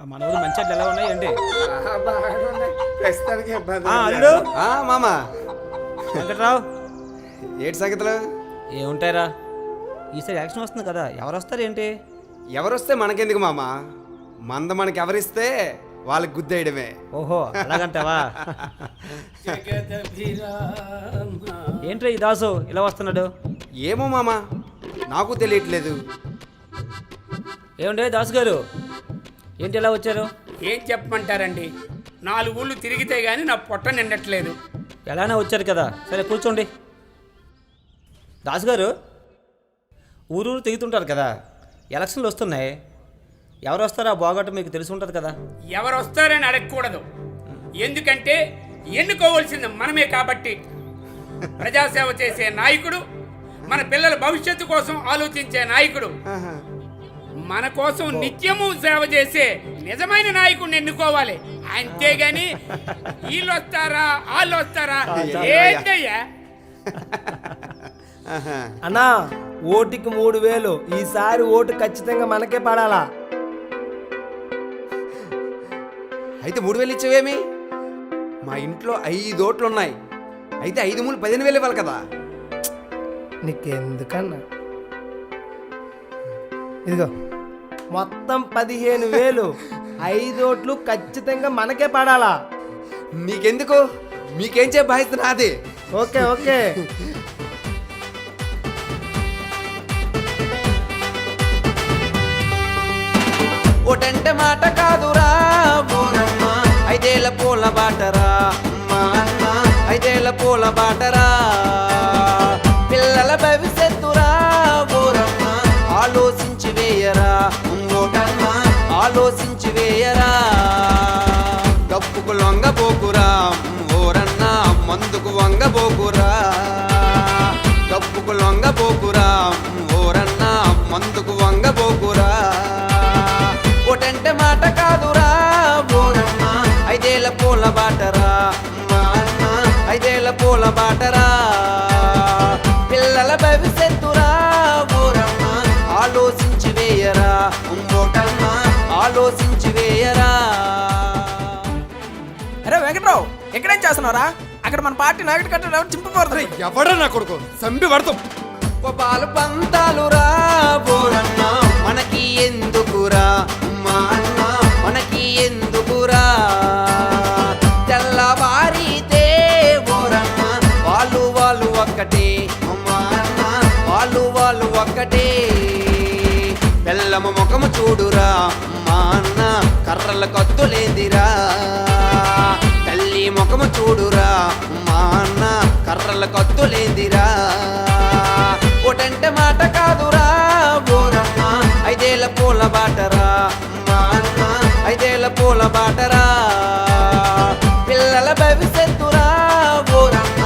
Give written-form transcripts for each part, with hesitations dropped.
మన ఊరు మంచి ఎలా ఉన్నాయి ఏంటి ప్రస్తుతానికి ఇబ్బంది అల్లుడు మామ వెంకట్రావు ఏటి సంగతులు ఏముంటాయిరా ఈసారి ఎలక్షన్ వస్తుంది కదా ఎవరు వస్తారు ఏంటి ఎవరొస్తే మనకెందుకు మామ మంద మనకి ఎవరిస్తే వాళ్ళకి గుద్దేయడమే. ఓహో అలాగంటావా ఏంట్రా ఈ దాసు ఇలా వస్తున్నాడు? ఏమో మామ నాకు తెలియట్లేదు. ఏముండే దాసు గారు ఏంటి ఇలా వచ్చారు? ఏం చెప్పమంటారండి, 4 ఊళ్ళు తిరిగితే గానీ నా పొట్ట నిండట్లేదు. ఎలానే వచ్చారు కదా, సరే కూర్చోండి. దాసు గారు ఊరూరు తిరుగుతుంటారు కదా, ఎలక్షన్లు వస్తున్నాయి, ఎవరు వస్తారో ఆ బాగట్టు మీకు తెలిసి ఉంటుంది కదా. ఎవరు వస్తారని అడగకూడదు, ఎందుకంటే ఎన్నుకోవాల్సింది మనమే కాబట్టి. ప్రజాసేవ చేసే నాయకుడు, మన పిల్లల భవిష్యత్తు కోసం ఆలోచించే నాయకుడు, మన కోసం నిత్యము సేవ చేసే నిజమైన నాయకుడిని ఎన్నుకోవాలి. అంతేగాని వీళ్ళు వస్తారా వాళ్ళు వస్తారా ఏంటయ్యా. అన్నా ఓటుకి 3000, ఈసారి ఓటు ఖచ్చితంగా మనకే పడాలా. అయితే 3000 ఇచ్చేవేమి? మా ఇంట్లో 5 ఓట్లు ఉన్నాయి, అయితే 5 మూలు 15,000 ఇవ్వాలి కదా. నీకెందుకన్నా, ఇదిగో మొత్తం 15,000, 5 ఓట్లు ఖచ్చితంగా మనకే పడాలా. నీకెందుకు, మీకేం చే బాధ్యత నాది. Okay okay. ఓటంటే మాట కాదురా బోరమ్మ, 5 ఏళ్ల పూల బాటరా మా అన్న, 5 ఏళ్ల పూల బాటరా. పిల్లల భవిష్యత్తురా బోరమ్మ, ఆలోచించి వేయరా ఓటమ్మ, ఆలోచించి వేయరా. డబ్బుకు లొంగబోకురా ఓరన్న, మందుకు వంగబోకురా. డబ్బుకు లొంగబోకురా ఓరన్న, మందుకు వంగబోకురా. ఓటంటే మాట కాదురా బోరమ్మ, 5 ఏళ్ల పూల బాటరా మా అన్న, 5 ఏళ్ల పూల బాటరా. పిల్లల భవిష్యత్తురా బోరమ్మ, ఆలోచించి వేయరా ఓటమ్మ, ఆలోచించి వేయరా. అరే వెంకట్రావు, ఎక్కడేం చేస్తున్నారా? అక్కడ మన పార్టీ నాయకుడు కట్ట చింపబడుతుంది. ఎవడ నా కొడుకు సంపి పడతాం. పాలు పంతాలురా బోరన్న, మనకి ఎందుకురా మా అన్న, మనకి ఎందుకురా. తెల్లవారితే బోరన్న, వాళ్ళు వాళ్ళు ఒక్కటే మా అన్న, వాళ్ళు వాళ్ళు ఒక్కటే. బెల్లమ ముఖము చూడురా మా అన్న, కర్రల కత్తులేందిరా. తల్లి ముఖము చూడురా మా అన్న, కర్రల కత్తులేందిరా. ఓటంటే మాట కాదురా బోరమ్మ, 5 ఏళ్ల పూల బాటరా మా అన్న, 5 ఏళ్ల పూల బాటరా. పిల్లల భవిష్యత్తురా బోరమ్మ,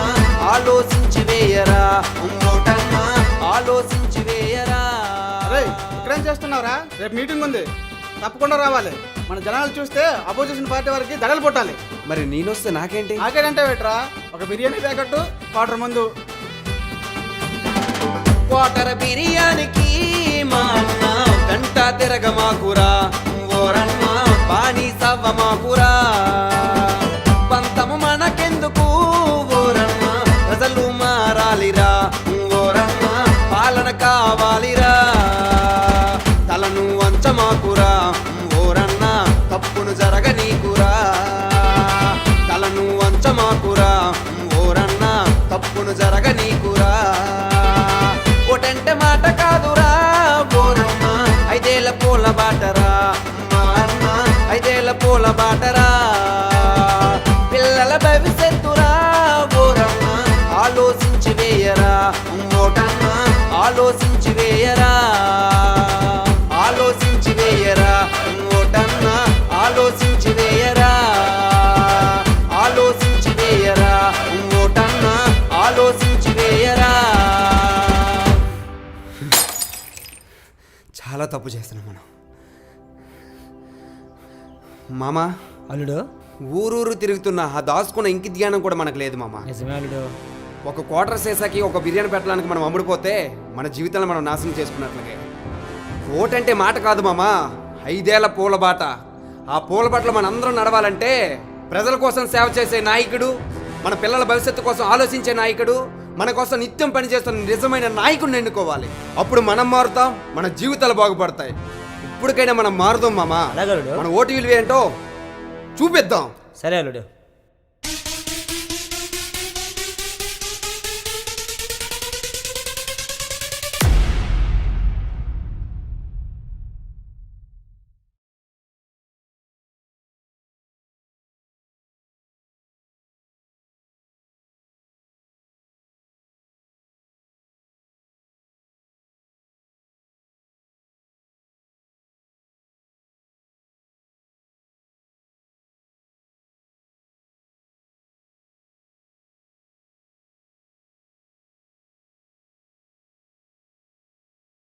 ఆలోచించి వేయరా ఓటమ్మ, ఆలోచించి వేయరా. ఇక్కడేం చేస్తున్నావురా? రేపు మీటింగ్ ఉంది, తప్పకుండా రావాలి. మన జనాలు చూస్తే అపోజిషన్ పార్టీ వారికి దడలు పుట్టాలి. మరి నేనొస్తే నాకేంటి? నాకేనంటే పెట్టరా, ఒక బిర్యానీ ప్యాకెట్, క్వార్టర్ మందు. క్వార్టర్ బిర్యానీకి మా అన్న, గంట తిరగమాకురా ఓరన్న, బాని సవ్వమాకురా. పంతము మనకెందుకు ఓరన్న, ప్రజలు మారాలిరా ఓరన్న, పాలన కావాలిరా. తలను వంచమాకురా ఓరన్న, తప్పును జరగనీకురా. తలను వంచమాకురా ఓరన్న, తప్పును జరగనీకురా. ఓటంటే మాట కాదురా బోరమ్మ, 5 ఏళ్ల పూల బాటరా మా అన్న, 5 ఏళ్ల పూల బాటరా. పిల్లల భవిష్యత్తురా బోరమ్మ, ఆలోచించి వేయరా ఓటమ్మ, ఆలోచించి వేయరా. ఆలోచించి వేయరా ఓటమ్మ, ఆలోచించి వేయరా. ఆలోచించి వేయరా ఓటమ్మ, ఆలోచించి వేయరా. చాలా తప్పు చేస్తున్నాం మనం. మామ అల్లుడు ఊరూరు తిరుగుతున్న ఆ దాచుకున్న ఇంకి ధ్యానం కూడా మనకు లేదు మామ. నిజమే అల్లుడు. ఒక క్వార్టర్ సీసాకి ఒక బిర్యానీ పెట్టడానికి మనం అమ్ముడిపోతే మన జీవితాన్ని మనం నాశనం చేసుకున్నట్లగే. ఓటంటే మాట కాదు మామ, 5 ఏళ్ల పూల బాట. ఆ పూల పట్ల మనందరం నడవాలంటే ప్రజల కోసం సేవ చేసే నాయకుడు, మన పిల్లల భవిష్యత్తు కోసం ఆలోచించే నాయకుడు, మన కోసం నిత్యం పనిచేస్తున్న నిజమైన నాయకుడిని ఎన్నుకోవాలి. అప్పుడు మనం మారుతాం, మన జీవితాలు బాగుపడతాయి. ఇప్పటికైనా మనం మారుదాం మామా. అలాగే అల్లుడు. మన ఓటు విలువ ఏంటో చూపిద్దాం. సరే అల్లుడు.